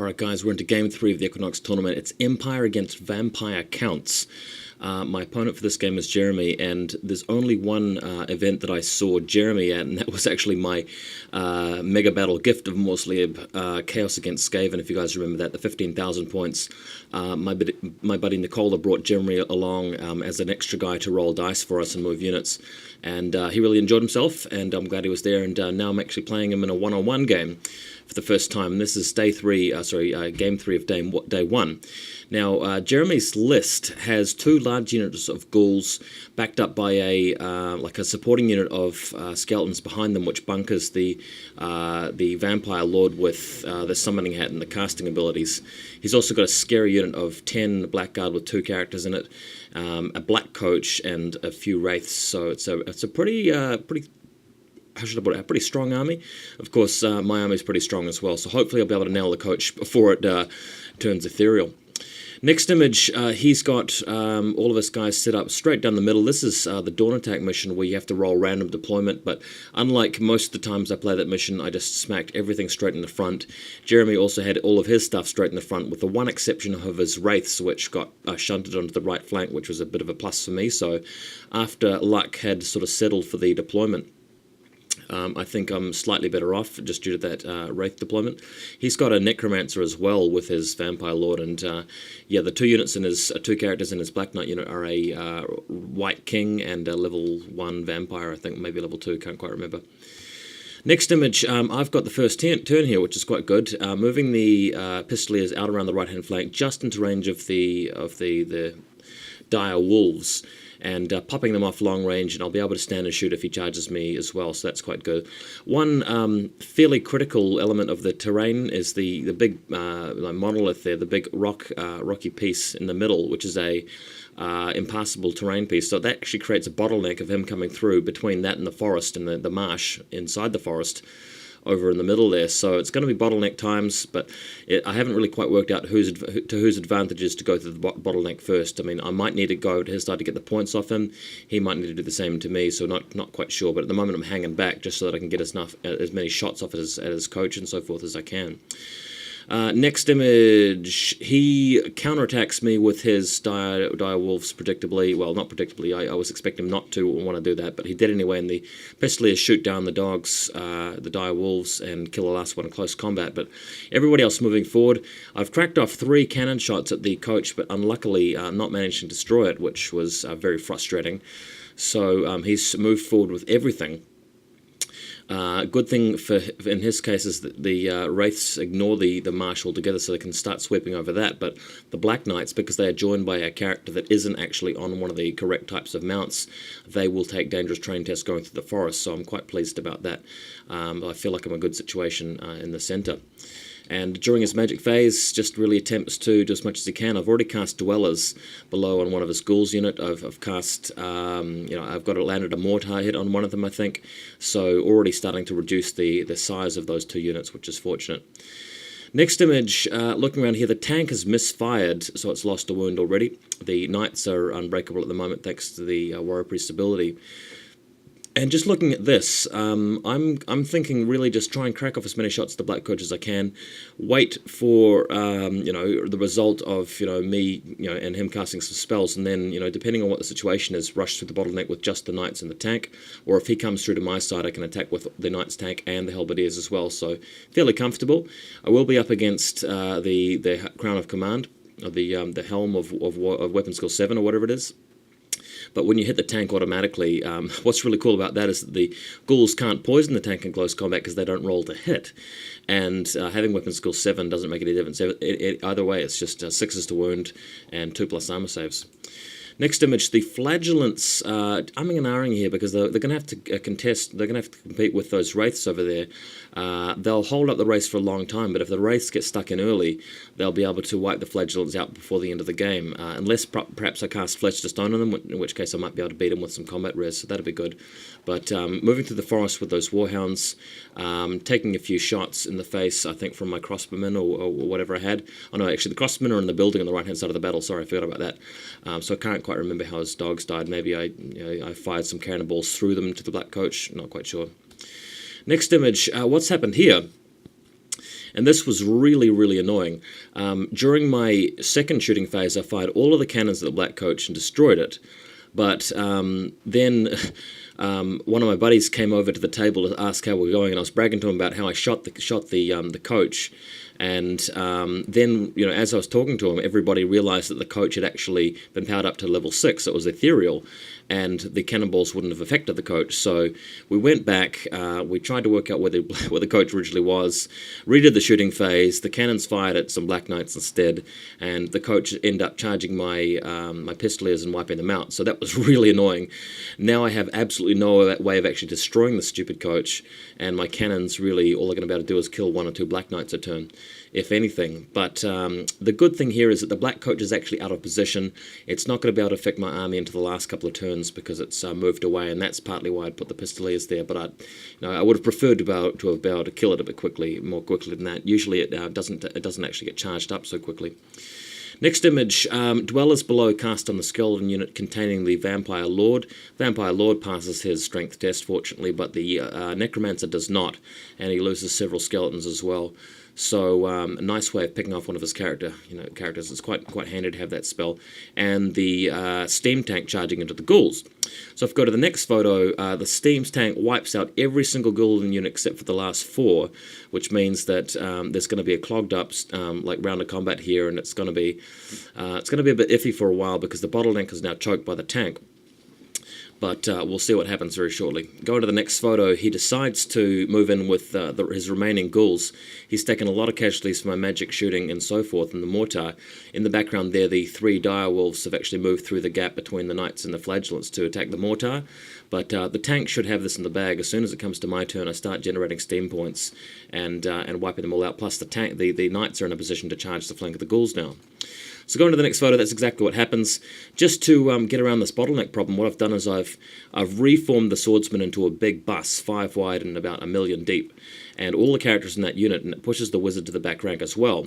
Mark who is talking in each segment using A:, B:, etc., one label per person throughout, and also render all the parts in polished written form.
A: Alright guys, we're into Game 3 of the Equinox tournament. It's Empire against Vampire Counts. My opponent for this game is Jeremy, and there's only one event that I saw Jeremy at, and that was actually my Mega Battle Gift of Morsleb, Chaos against Skaven, if you guys remember that, the 15,000 points. My buddy Nicola brought Jeremy along as an extra guy to roll dice for us and move units, and he really enjoyed himself, and I'm glad he was there, and now I'm actually playing him in a one-on-one game for the first time. This is Game 3 of day 1. Now, Jeremy's list has 2 large units of ghouls backed up by a supporting unit of skeletons behind them, which bunkers the vampire lord with the summoning hat and the casting abilities. He's also got a scary unit of 10 blackguard with 2 characters in it, a black coach, and a few wraiths. So it's a pretty how should I put it, a pretty strong army. Of course, my army is pretty strong as well, so hopefully I'll be able to nail the coach before it turns ethereal. Next image, he's got all of his guys set up straight down the middle. This is the Dawn Attack mission where you have to roll random deployment, but unlike most of the times I play that mission, I just smacked everything straight in the front. Jeremy also had all of his stuff straight in the front, with the one exception of his wraiths, which got shunted onto the right flank, which was a bit of a plus for me. So after luck had sort of settled for the deployment, I think I'm slightly better off just due to that Wraith deployment. He's got a Necromancer as well with his Vampire Lord, and yeah, the 2 units in his 2 characters in his Black Knight unit are a White King and a level 1 Vampire, I think, maybe level 2, can't quite remember. Next image, I've got the first turn here, which is quite good. Moving the Pistoliers out around the right-hand flank, just into range of the dire wolves, and popping them off long range, and I'll be able to stand and shoot if he charges me as well, so that's quite good. One fairly critical element of the terrain is the big monolith there, the big rocky piece in the middle, which is a impassable terrain piece. So that actually creates a bottleneck of him coming through between that and the forest and the marsh inside the forest over in the middle there. So it's going to be bottleneck times, but I haven't really quite worked out whose advantage is to go through the bottleneck first. I mean, I might need to go to his side to get the points off him. He might need to do the same to me, so not quite sure. But at the moment I'm hanging back just so that I can get as many shots off at his coach and so forth as I can. Next image, he counterattacks me with his dire wolves predictably. Well, not predictably, I was expecting him not to want to do that, but he did anyway, and the Pistoliers shoot down the dogs, the dire wolves, and kill the last one in close combat. But everybody else moving forward, I've cracked off 3 cannon shots at the coach, but unluckily not managed to destroy it, which was very frustrating. So he's moved forward with everything. Good thing in his case is that the Wraiths ignore the marsh altogether, so they can start sweeping over that, but the Black Knights, because they are joined by a character that isn't actually on one of the correct types of mounts, they will take dangerous terrain tests going through the forest, so I'm quite pleased about that. I feel like I'm in a good situation in the centre. And during his magic phase, just really attempts to do as much as he can. I've already cast Dwellers below on one of his ghouls unit. I've cast, I've got it landed a mortar hit on one of them, I think. So already starting to reduce the size of those 2 units, which is fortunate. Next image, looking around here, the tank has misfired, so it's lost a wound already. The Knights are unbreakable at the moment thanks to the Warrior Priest ability. And just looking at this, I'm thinking really just try and crack off as many shots at the Black Coach as I can. Wait for the result of me and him casting some spells, and then depending on what the situation is, rush through the bottleneck with just the Knights and the tank. Or if he comes through to my side, I can attack with the Knights tank and the Halberdiers as well. So fairly comfortable. I will be up against the Crown of Command, or the Helm of Weapon Skill 7 or whatever it is. But when you hit the tank automatically, what's really cool about that is that the ghouls can't poison the tank in close combat because they don't roll to hit. And having Weapon Skill 7 doesn't make any difference. Either way, it's just 6s to wound and 2+ armor saves. Next image, the flagellants, umming and ahhing here because they're going to have to contest, they're going to have to compete with those wraiths over there. They'll hold up the race for a long time, but if the wraiths get stuck in early, they'll be able to wipe the flagellants out before the end of the game. Unless perhaps I cast Flesh to Stone on them, in which case I might be able to beat them with some combat res, so that'd be good. But moving through the forest with those warhounds, taking a few shots in the face, I think, from my crossbowmen or whatever I had. Oh no, actually the crossbowmen are in the building on the right-hand side of the battle, sorry, I forgot about that. So I can't quite remember how his dogs died. Maybe I fired some cannonballs through them to the Black Coach, not quite sure. Next image, what's happened here And this was really, really annoying. During my second shooting phase, I fired all of the cannons at the Black Coach and destroyed it. But then one of my buddies came over to the table to ask how we're going, and I was bragging to him about how I shot the coach. And then, as I was talking to him, everybody realized that the coach had actually been powered up to level 6. It was ethereal, and the cannonballs wouldn't have affected the coach. So we went back, we tried to work out where the coach originally was, redid the shooting phase, the cannons fired at some Black Knights instead, and the coach ended up charging my pistoliers and wiping them out. So that was really annoying. Now I have absolutely no way of actually destroying the stupid coach, and my cannons really, all they're going to be able to do is kill 1 or 2 Black Knights a turn, if anything. But the good thing here is that the Black Coach is actually out of position. It's not going to be able to affect my army into the last couple of turns because it's moved away, and that's partly why I put the pistoliers there. But I would have preferred to have been able to kill it a bit more quickly than that. Usually it doesn't actually get charged up so quickly. Next image, Dwellers below cast on the skeleton unit containing the Vampire Lord. Vampire Lord passes his strength test, fortunately, but the Necromancer does not, and he loses several skeletons as well. So a nice way of picking off one of his characters. It's quite handy to have that spell. And the steam tank charging into the ghouls. So if we go to the next photo, the steam tank wipes out every single ghoul in the unit except for the last 4, which means that there's going to be a clogged up round of combat here, and it's going to be a bit iffy for a while because the Bottleneck is now choked by the tank. But we'll see what happens very shortly. Going to the next photo, he decides to move in with his remaining ghouls. He's taken a lot of casualties from my magic shooting and so forth in the mortar. In the background there, the 3 direwolves have actually moved through the gap between the knights and the flagellants to attack the mortar. But the tank should have this in the bag. As soon as it comes to my turn, I start generating steam points and wiping them all out. Plus the knights are in a position to charge the flank of the ghouls now. So going to the next photo, that's exactly what happens. Just to get around this bottleneck problem, what I've done is I've reformed the swordsman into a big bus, 5 wide and about 1 million deep, and all the characters in that unit, and it pushes the wizard to the back rank as well.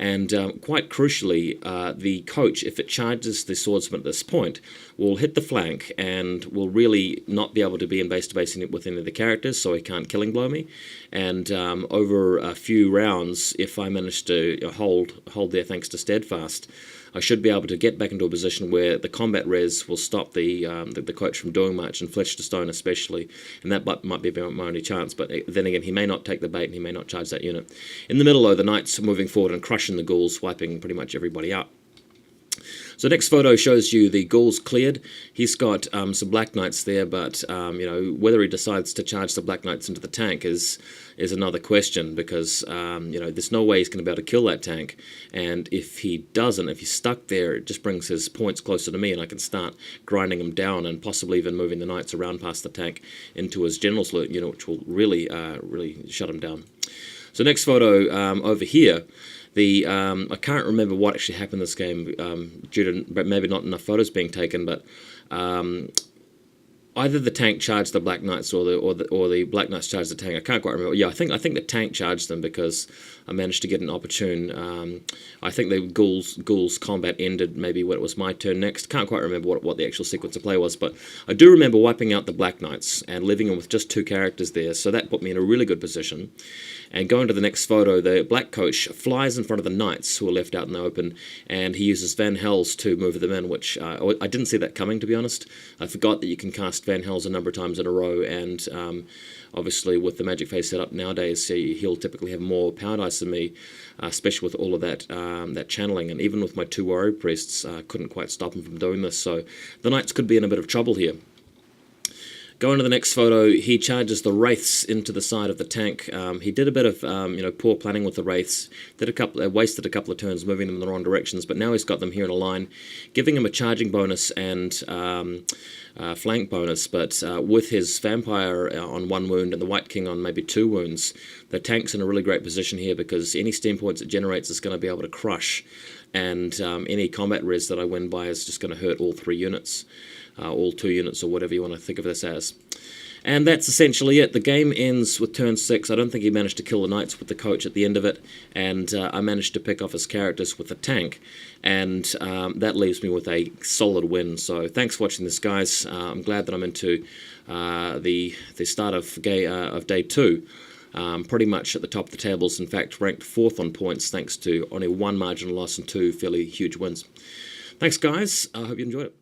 A: And quite crucially, the coach, if it charges the swordsman at this point, will hit the flank and will really not be able to be in base-to-base with any of the characters, so he can't killing blow me. And over a few rounds, if I manage to hold there thanks to Steadfast, I should be able to get back into a position where the combat res will stop the coach from doing much, and Flesh to Stone especially, and that might be my only chance. But then again, he may not take the bait and he may not charge that unit. In the middle, though, the knights are moving forward and crushing the ghouls, wiping pretty much everybody out. So next photo shows you the ghouls cleared. He's got some Black Knights there, but whether he decides to charge the Black Knights into the tank is another question, because there's no way he's going to be able to kill that tank. And if he doesn't, if he's stuck there, it just brings his points closer to me, and I can start grinding him down and possibly even moving the knights around past the tank into his general's loot, which will really shut him down. So next photo over here. I can't remember what actually happened in this game due to maybe not enough photos being taken, but either the tank charged the Black Knights or the Black Knights charged the tank. I can't quite remember. Yeah, I think the tank charged them because I managed to get an opportune. I think the ghouls combat ended maybe when it was my turn next. Can't quite remember what the actual sequence of play was, but I do remember wiping out the Black Knights and leaving them with just 2 characters there. So that put me in a really good position. And going to the next photo, the Black Coach flies in front of the Knights who are left out in the open, and he uses Van Hells to move them in, which I didn't see that coming, to be honest. I forgot that you can cast Van Hells a number of times in a row, and obviously with the magic phase set up nowadays, he'll typically have more power dice than me, especially with all of that channeling. And even with my 2 warrior priests, couldn't quite stop him from doing this, so the Knights could be in a bit of trouble here. Going to the next photo, he charges the Wraiths into the side of the tank. He did a bit of poor planning with the Wraiths, wasted a couple of turns moving them in the wrong directions, but now he's got them here in a line, giving him a charging bonus and flank bonus, but with his Vampire on 1 wound and the White King on maybe 2 wounds, the tank's in a really great position here because any steam points it generates is going to be able to crush, and any combat res that I win by is just going to hurt all 3 units. All 2 units, or whatever you want to think of this as. And that's essentially it. The game ends with turn 6. I don't think he managed to kill the Knights with the coach at the end of it, and I managed to pick off his characters with the tank, and that leaves me with a solid win. So thanks for watching this, guys. I'm glad that I'm into the start of day 2. pretty much at the top of the tables. In fact, ranked 4th on points thanks to only 1 marginal loss and 2 fairly huge wins. Thanks, guys. I hope you enjoyed it.